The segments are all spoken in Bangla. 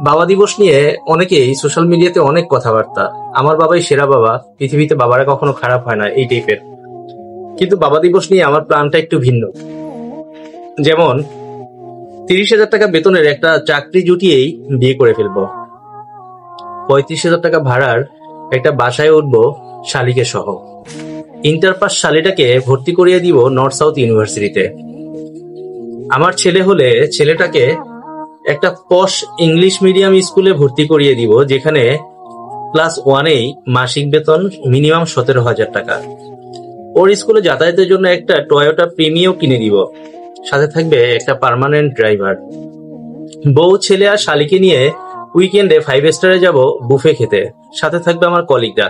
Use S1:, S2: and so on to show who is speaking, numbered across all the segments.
S1: বাবা দিবস নিয়ে অনেকেই সোশ্যাল মিডিয়াতে অনেক কথাবার্তা। আমার বাবাই সেরা বাবা, পৃথিবীতে বাবারা কখনো খারাপ হয় না, এই টাইপের। কিন্তু বাবা দিবস নিয়ে আমার প্ল্যানটা একটু ভিন্ন। যেমন 30,000 টাকা বেতনের একটা চাকরি জুটিয়েই বিয়ে করে ফেলবো। 35,000 টাকা ভাড়ার একটা বাসায় উঠবো শালিকে সহ। ইন্টার পাস শালিটাকে ভর্তি করিয়ে দিব নর্থ সাউথ ইউনিভার্সিটিতে। আমার ছেলে হলে ছেলেটাকে একটা পশ ইংলিশ মিডিয়াম স্কুলে ভর্তি করিয়ে দিব, যেখানে ক্লাস 1-এই মাসিক বেতন মিনিমাম 17,000 টাকা। ওর স্কুলে যাতায়াতের জন্য একটা টয়োটা প্রিমিও কিনে দিব, সাথে থাকবে একটা পার্মানেন্ট ড্রাইভার। বউ, ছেলে আর শালিকে নিয়ে উইকেন্ডে 5 স্টারে যাব বুফে খেতে, সাথে থাকবে আমার কলিগরা।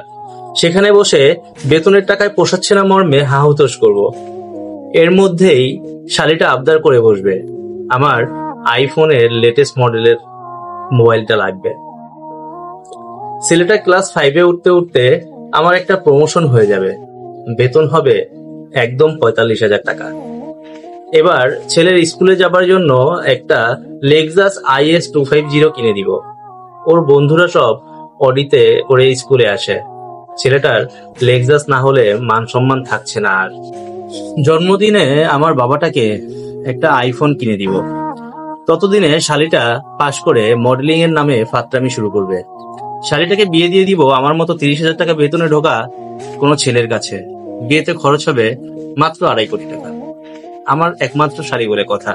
S1: সেখানে বসে বেতনের টাকায় পোষাচ্ছে না মর্মে হাহুতাশ করব। এর মধ্যেই শালিটা আবদার করে বসবে, আমার আইফোনের লেটেস্ট মডেলের মোবাইলটা লাগবে। ছেলেটা ক্লাস 5-এ উঠতে উঠতে আমার একটা প্রমোশন হয়ে যাবে, বেতন হবে একদম 45,000 টাকা। এবার ছেলের স্কুলে যাবার জন্য একটা লেক্সাস IS 250 কিনে দিব। ওর বন্ধুরা সব অডিতে করে স্কুলে আসে। ছেলেটার লেক্সাস না হলে মান সম্মান থাকছে না আর। জন্মদিনে আমার বাবাটাকে একটা আইফোন কিনে দিব। ততদিনে শালিটা পাশ করে মডেলিং এর নামে ফাত্রামি শুরু করবে। শালিটাকে বিয়ে দিয়ে দিব আমার মতো 30,000 টাকা বেতনে ঢোকা কোনো ছেলের কাছে। বিয়েতে খরচ হবে মাত্র 2.5 কোটি টাকা। আমার একমাত্র শাড়ি বলে কথা।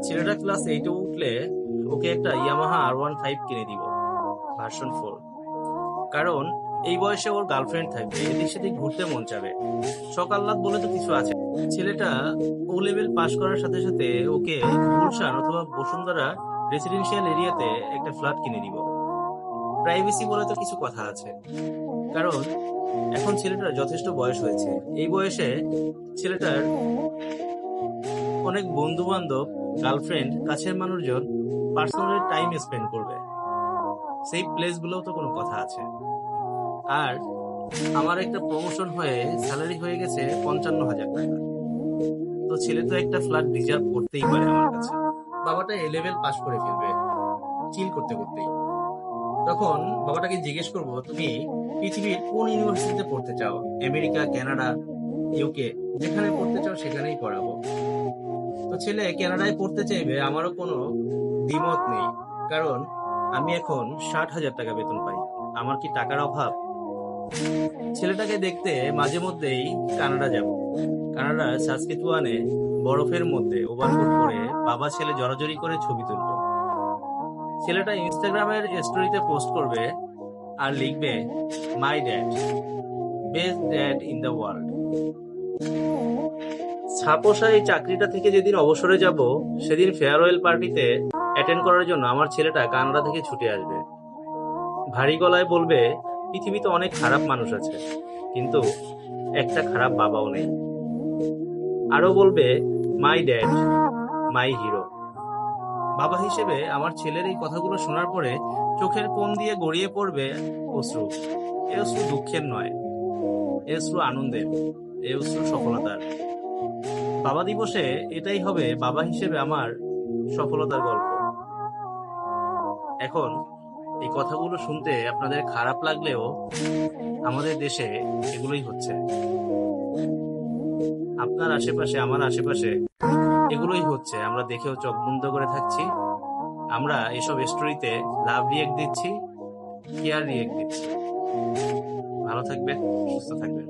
S1: ছেলেটা ক্লাস 8-এ উঠলে ওকে একটা ইয়ামাহা R15 কিনে দিব, ভার্সন 4। কারণ এই বয়সে ওর গার্লফ্রেন্ড থাকবে, এদিক সেদিক ঘুরতে মন চাবে। শখ আহ্লাদ বলে তো কিছু আছে। ছেলেটা ও লেভেল পাশ করার সাথে সাথে ওকে গুলশান অথবা বসুন্ধরা রেসিডেন্সিয়াল এরিয়াতে একটা ফ্ল্যাট কিনে দিব। প্রাইভেসি বলে তো কিছু কথা আছে, কারণ এখন ছেলেটার যথেষ্ট বয়স হয়েছে। এই বয়সে ছেলেটার অনেক বন্ধু বান্ধব, গার্লফ্রেন্ড, কাছের মানুষজন পার্সোনালি টাইম স্পেন্ড করবে। সেই প্লেস গুলোও তো কোনো কথা আছে। আর আমার একটা প্রমোশন হয়ে স্যালারি হয়ে গেছে 55,000 টাকা। তো ছেলে তো একটা ফ্ল্যাট ডিজার্ভ করতেই পারে আমার কাছে। বাবাটা এ লেভেল পাস করে ফেলবে চিল করতে করতেই। তখন বাবাটাকে জিজ্ঞেস করব, তুমি পৃথিবীর কোন ইউনিভার্সিটিতে পড়তে চাও? আমেরিকা, কানাডা, UK, যেখানে পড়তে চাও সেখানেই পড়াবো। তো ছেলে কানাডায় পড়তে চাইবে, আমারও কোনো দ্বিমত নেই, কারণ আমি এখন 60,000 টাকা বেতন পাই। আমার কি টাকার অভাব? ছেলেটাকে দেখতে মাঝে মধ্যেই কানাডা যাব। কানাডার সাসকিচুয়ানে বরফের মধ্যে ওভারকোট পরে বাবা ছেলে জড়াজড়ি করে ছবি তুলব। ছেলেটা ইনস্টাগ্রামের স্টোরিতে পোস্ট করবে আর লিখবে, my dad, best dad in the world. ছাপোষা এই চাকরিটা থেকে যেদিন অবসরে যাব, সেদিন ফেয়ারওয়েল পার্টিতে অ্যাটেন্ড করার জন্য আমার ছেলেটা কানাডা থেকে ছুটে আসবে। ভারী গলায় বলবে, পৃথিবীতে অনেক খারাপ মানুষ আছে, কিন্তু একটা খারাপ বাবাও নেই। আরো বলবে, মাই ড্যাড, মাই হিরো। বাবা হিসেবে আমার ছেলের এই কথাগুলো শোনার পরে চোখের কোণ দিয়ে গড়িয়ে পড়বে অশ্রু। এ অশ্রু দুঃখের নয়, এ অশ্রু আনন্দের, এ অশ্রু সফলতার। বাবা দিবসে এটাই হবে বাবা হিসেবে আমার সফলতার গল্প। এখন এই কথাগুলো শুনতে আপনাদের খারাপ লাগলেও আমাদের দেশে এগুলোই হচ্ছে। আপনার আশেপাশে, আমার আশেপাশে এগুলোই হচ্ছে। আমরা দেখেও চোখ বন্ধ করে থাকছি। আমরা এসব স্টোরিতে লাভ রিয়েক্ট দিচ্ছি, কেয়ার রিয়েক্ট দিচ্ছি। ভালো থাকবেন, সুস্থ থাকবেন।